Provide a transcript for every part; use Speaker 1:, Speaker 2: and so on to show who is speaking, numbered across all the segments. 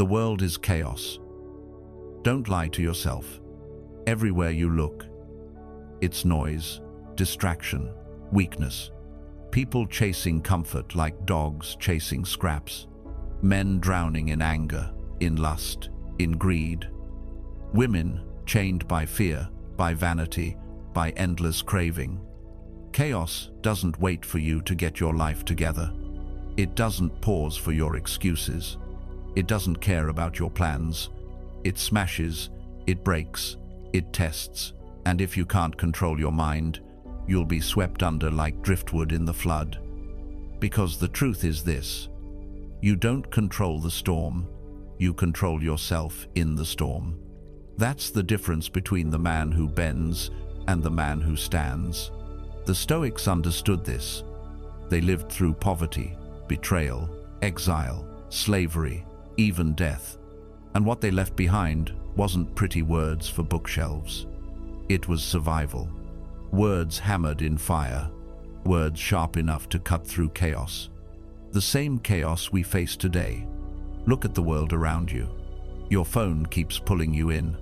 Speaker 1: The world is chaos. Don't lie to yourself. Everywhere you look, it's noise, distraction, weakness. People chasing comfort like dogs chasing scraps. Men drowning in anger, in lust, in greed. Women chained by fear, by vanity, by endless craving. Chaos doesn't wait for you to get your life together. It doesn't pause for your excuses. It doesn't care about your plans. It smashes, it breaks, it tests, and if you can't control your mind, you'll be swept under like driftwood in the flood. Because the truth is this: you don't control the storm, you control yourself in the storm. That's the difference between the man who bends and the man who stands. The Stoics understood this. They lived through poverty, betrayal, exile, slavery, even death. And what they left behind wasn't pretty words for bookshelves. It was survival. Words hammered in fire, words sharp enough to cut through chaos. The same chaos we face today. Look at the world around you. Your phone keeps pulling you in.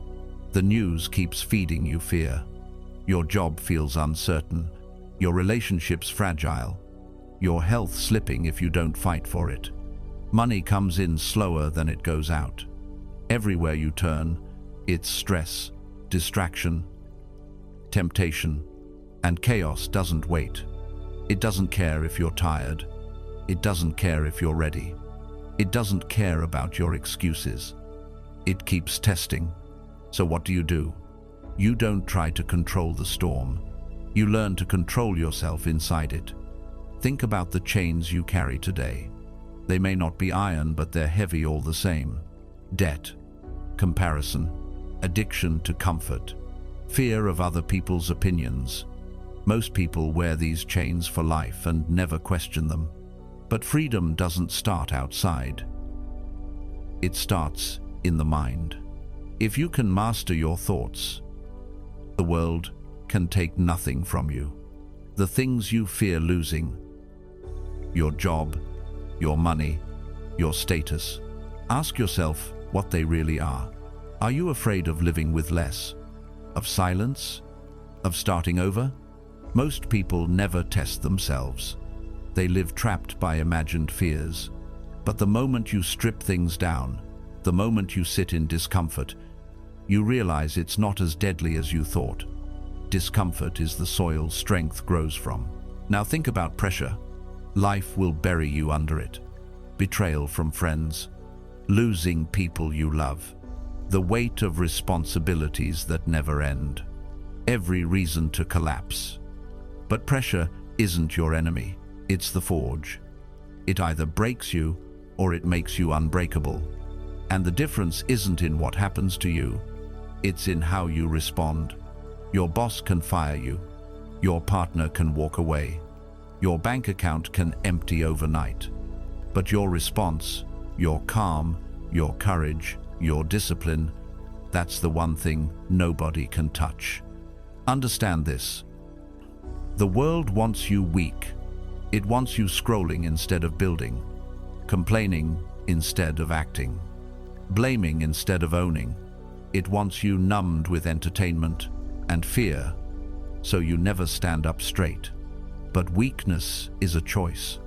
Speaker 1: The news keeps feeding you fear. Your job feels uncertain. Your relationships fragile. Your health slipping if you don't fight for it. Money comes in slower than it goes out. Everywhere you turn, it's stress, distraction, temptation, and chaos doesn't wait. It doesn't care if you're tired. It doesn't care if you're ready. It doesn't care about your excuses. It keeps testing. So what do? You don't try to control the storm. You learn to control yourself inside it. Think about the chains you carry today. They may not be iron, but they're heavy all the same. Debt, comparison, addiction to comfort, fear of other people's opinions. Most people wear these chains for life and never question them. But freedom doesn't start outside. It starts in the mind. If you can master your thoughts, the world can take nothing from you. The things you fear losing, your job, your money, your status, ask yourself what they really are. Are you afraid of living with less? Of silence? Of starting over? Most people never test themselves. They live trapped by imagined fears. But the moment you strip things down, the moment you sit in discomfort, you realize it's not as deadly as you thought. Discomfort is the soil strength grows from. Now think about pressure. Life will bury you under it. Betrayal from friends, losing people you love, the weight of responsibilities that never end. Every reason to collapse. But pressure isn't your enemy. It's the forge. It either breaks you or it makes you unbreakable. And the difference isn't in what happens to you. It's in how you respond. Your boss can fire you. Your partner can walk away. Your bank account can empty overnight. But your response, your calm, your courage, your discipline, that's the one thing nobody can touch. Understand this. The world wants you weak. It wants you scrolling instead of building, complaining instead of acting, blaming instead of owning. It wants you numbed with entertainment and fear, so you never stand up straight. But weakness is a choice,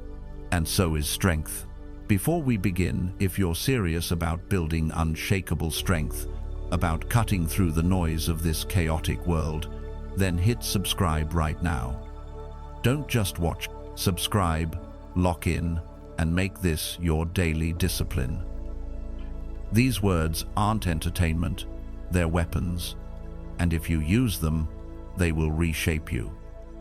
Speaker 1: and so is strength. Before we begin, if you're serious about building unshakable strength, about cutting through the noise of this chaotic world, then hit subscribe right now. Don't just watch. Subscribe, lock in, and make this your daily discipline. These words aren't entertainment, they're weapons. And if you use them, they will reshape you.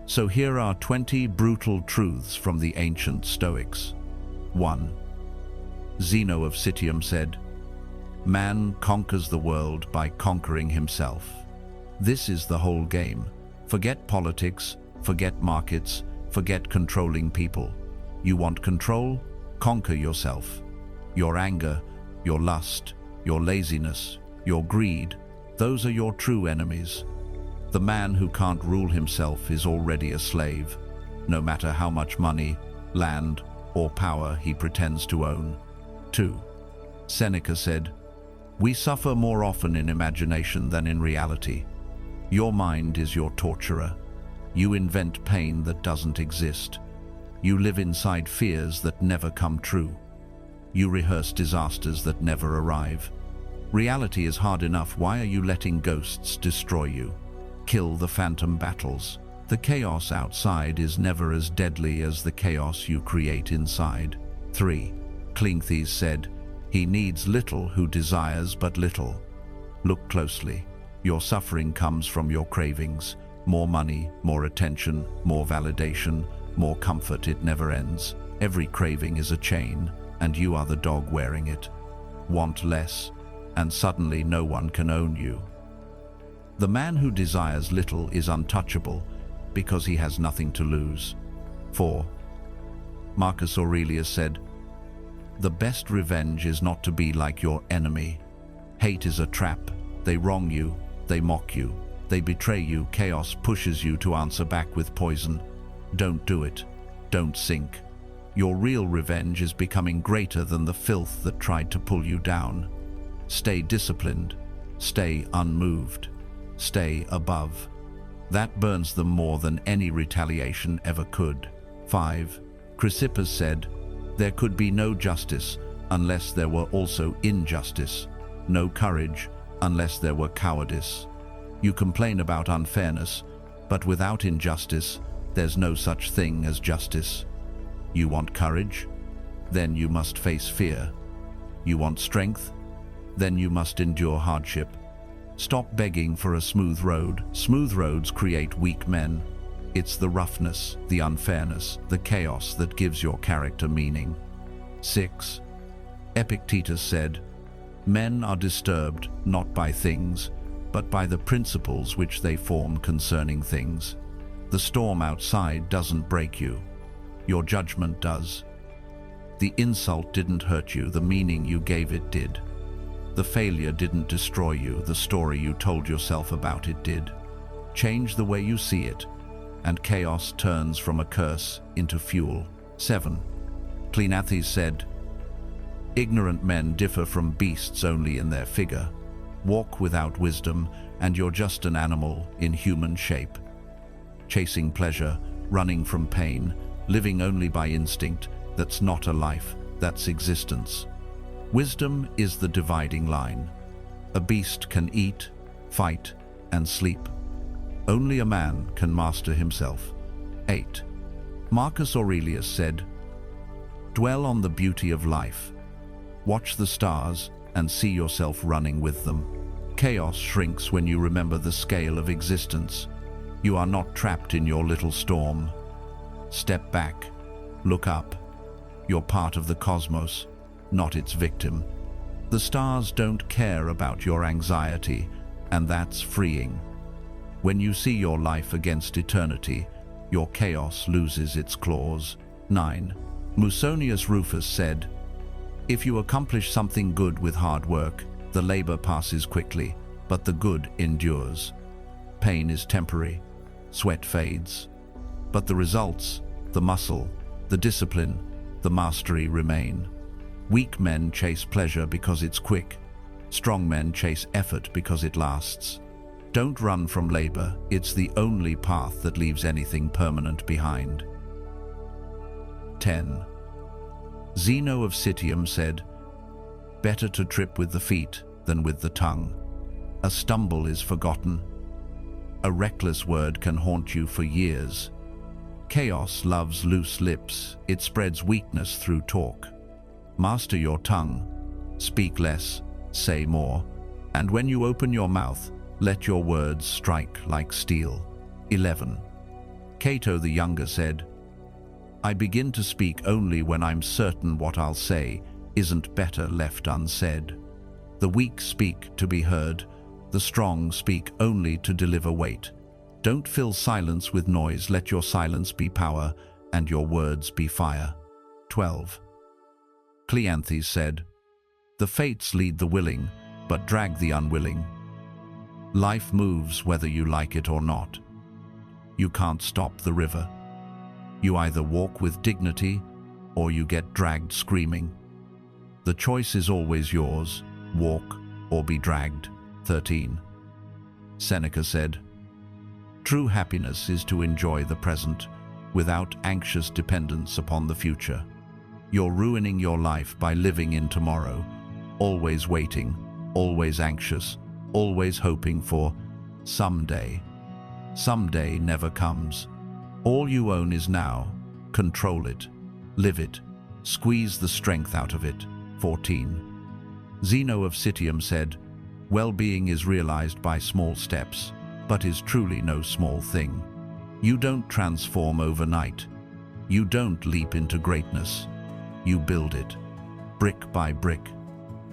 Speaker 1: So here are 20 brutal truths from the ancient Stoics. 1. Zeno of Citium said, "Man conquers the world by conquering himself." This is the whole game. Forget politics, forget markets, forget controlling people. You want control? Conquer yourself. Your anger, your lust, your laziness, your greed, those are your true enemies. The man who can't rule himself is already a slave, no matter how much money, land, or power he pretends to own. 2. Seneca said, "We suffer more often in imagination than in reality. Your mind is your torturer. You invent pain that doesn't exist. You live inside fears that never come true. You rehearse disasters that never arrive. Reality is hard enough. Why are you letting ghosts destroy you? Kill the phantom battles. The chaos outside is never as deadly as the chaos you create inside." 3. Cleanthes said, "He needs little who desires but little." Look closely. Your suffering comes from your cravings. More money, more attention, more validation, more comfort. It never ends. Every craving is a chain, and you are the dog wearing it. Want less, and suddenly no one can own you. The man who desires little is untouchable because he has nothing to lose. 4. Marcus Aurelius said, "The best revenge is not to be like your enemy. Hate is a trap. They wrong you, they mock you, they betray you. Chaos pushes you to answer back with poison. Don't do it. Don't sink. Your real revenge is becoming greater than the filth that tried to pull you down. Stay disciplined. Stay unmoved. Stay above. That burns them more than any retaliation ever could." 5. Chrysippus said, "There could be no justice unless there were also injustice, no courage unless there were cowardice. You complain about unfairness, but without injustice, there's no such thing as justice. You want courage? Then you must face fear. You want strength? Then you must endure hardship. Stop begging for a smooth road. Smooth roads create weak men. It's the roughness, the unfairness, the chaos that gives your character meaning." 6. Epictetus said, "Men are disturbed not by things, but by the principles which they form concerning things. The storm outside doesn't break you. Your judgment does. The insult didn't hurt you, the meaning you gave it did. The failure didn't destroy you, the story you told yourself about it did. Change the way you see it, and chaos turns from a curse into fuel." 7. Cleanthes said, "Ignorant men differ from beasts only in their figure. Walk without wisdom, and you're just an animal in human shape. Chasing pleasure, running from pain, living only by instinct, that's not a life, that's existence. Wisdom is the dividing line. A beast can eat, fight, and sleep. Only a man can master himself." 8. Marcus Aurelius said, "Dwell on the beauty of life. Watch the stars and see yourself running with them. Chaos shrinks when you remember the scale of existence. You are not trapped in your little storm. Step back, look up. You're part of the cosmos, not its victim. The stars don't care about your anxiety, and that's freeing. When you see your life against eternity, your chaos loses its claws." 9. Musonius Rufus said, "If you accomplish something good with hard work, the labor passes quickly, but the good endures. Pain is temporary, sweat fades, but the results, the muscle, the discipline, the mastery remain. Weak men chase pleasure because it's quick. Strong men chase effort because it lasts. Don't run from labor, it's the only path that leaves anything permanent behind." 10. Zeno of Citium said, "Better to trip with the feet than with the tongue. A stumble is forgotten. A reckless word can haunt you for years. Chaos loves loose lips, it spreads weakness through talk. Master your tongue, speak less, say more, and when you open your mouth, let your words strike like steel." 11. Cato the Younger said, "I begin to speak only when I'm certain what I'll say isn't better left unsaid. The weak speak to be heard, the strong speak only to deliver weight. Don't fill silence with noise, let your silence be power and your words be fire." 12. Cleanthes said, "The fates lead the willing, but drag the unwilling. Life moves whether you like it or not. You can't stop the river. You either walk with dignity or you get dragged screaming. The choice is always yours, walk or be dragged. 13. Seneca said, "True happiness is to enjoy the present without anxious dependence upon the future. You're ruining your life by living in tomorrow, always waiting, always anxious, always hoping for someday. Someday never comes. All you own is now. Control it, live it, squeeze the strength out of it." 14. Zeno of Citium said, "Well-being is realized by small steps, but is truly no small thing. You don't transform overnight. You don't leap into greatness. You build it, brick by brick,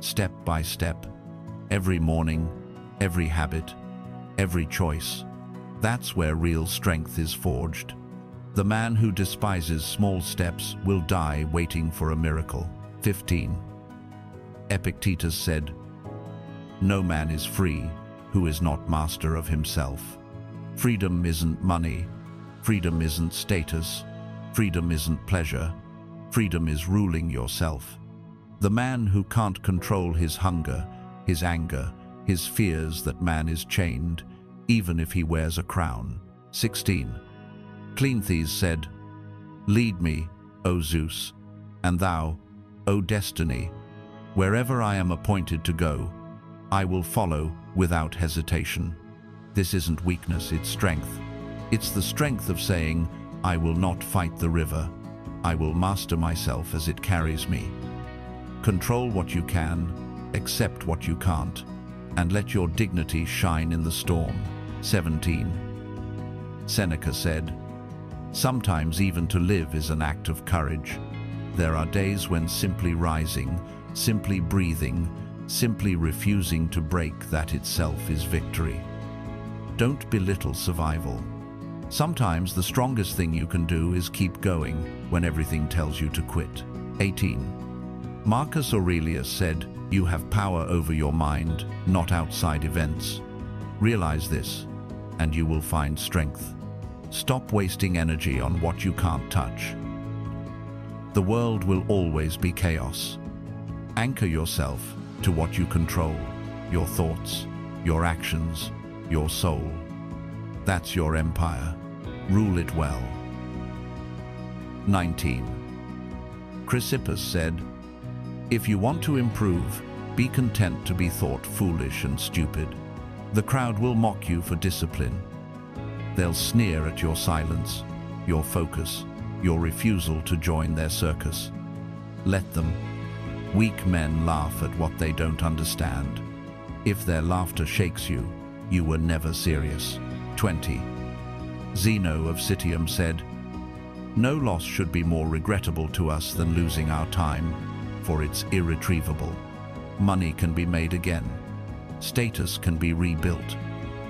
Speaker 1: step by step, every morning, every habit, every choice. That's where real strength is forged. The man who despises small steps will die waiting for a miracle." 15. Epictetus said, "No man is free who is not master of himself. Freedom isn't money. Freedom isn't status. Freedom isn't pleasure. Freedom is ruling yourself. The man who can't control his hunger, his anger, his fears, that man is chained, even if he wears a crown." 16. Cleanthes said, "Lead me, O Zeus, and thou, O Destiny. Wherever I am appointed to go, I will follow without hesitation." This isn't weakness, it's strength. It's the strength of saying, "I will not fight the river. I will master myself as it carries me." Control what you can, accept what you can't, and let your dignity shine in the storm. 17. Seneca said, "Sometimes even to live is an act of courage. There are days when simply rising, simply breathing, simply refusing to break, that itself is victory." Don't belittle survival. Sometimes the strongest thing you can do is keep going when everything tells you to quit. 18. Marcus Aurelius said, "You have power over your mind, not outside events. Realize this, and you will find strength. Stop wasting energy on what you can't touch." The world will always be chaos. Anchor yourself to what you control, your thoughts, your actions, your soul. That's your empire. Rule it well. 19. Chrysippus said, "If you want to improve, be content to be thought foolish and stupid. The crowd will mock you for discipline. They'll sneer at your silence, your focus, your refusal to join their circus. Let them. Weak men laugh at what they don't understand. If their laughter shakes you, you were never serious." 20. Zeno of Citium said, "No loss should be more regrettable to us than losing our time, for it's irretrievable. Money can be made again. Status can be rebuilt.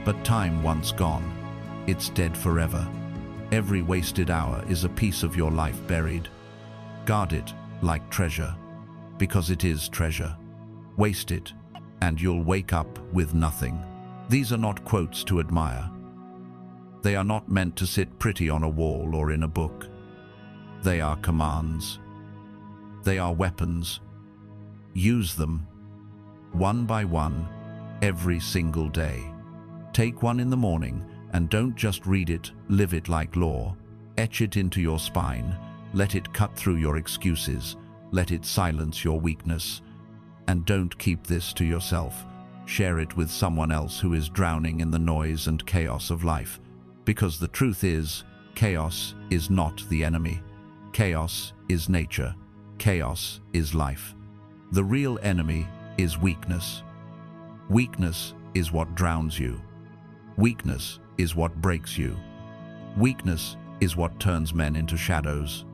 Speaker 1: But time once gone, it's dead forever. Every wasted hour is a piece of your life buried. Guard it like treasure, because it is treasure. Waste it, and you'll wake up with nothing." These are not quotes to admire. They are not meant to sit pretty on a wall or in a book. They are commands. They are weapons. Use them, one by one, every single day. Take one in the morning, and don't just read it, live it like law. Etch it into your spine. Let it cut through your excuses. Let it silence your weakness. And don't keep this to yourself. Share it with someone else who is drowning in the noise and chaos of life. Because the truth is, chaos is not the enemy. Chaos is nature. Chaos is life. The real enemy is weakness. Weakness is what drowns you. Weakness is what breaks you. Weakness is what turns men into shadows.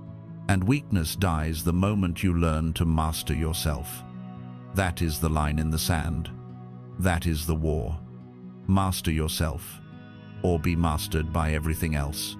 Speaker 1: And weakness dies the moment you learn to master yourself. That is the line in the sand. That is the war. Master yourself, or be mastered by everything else.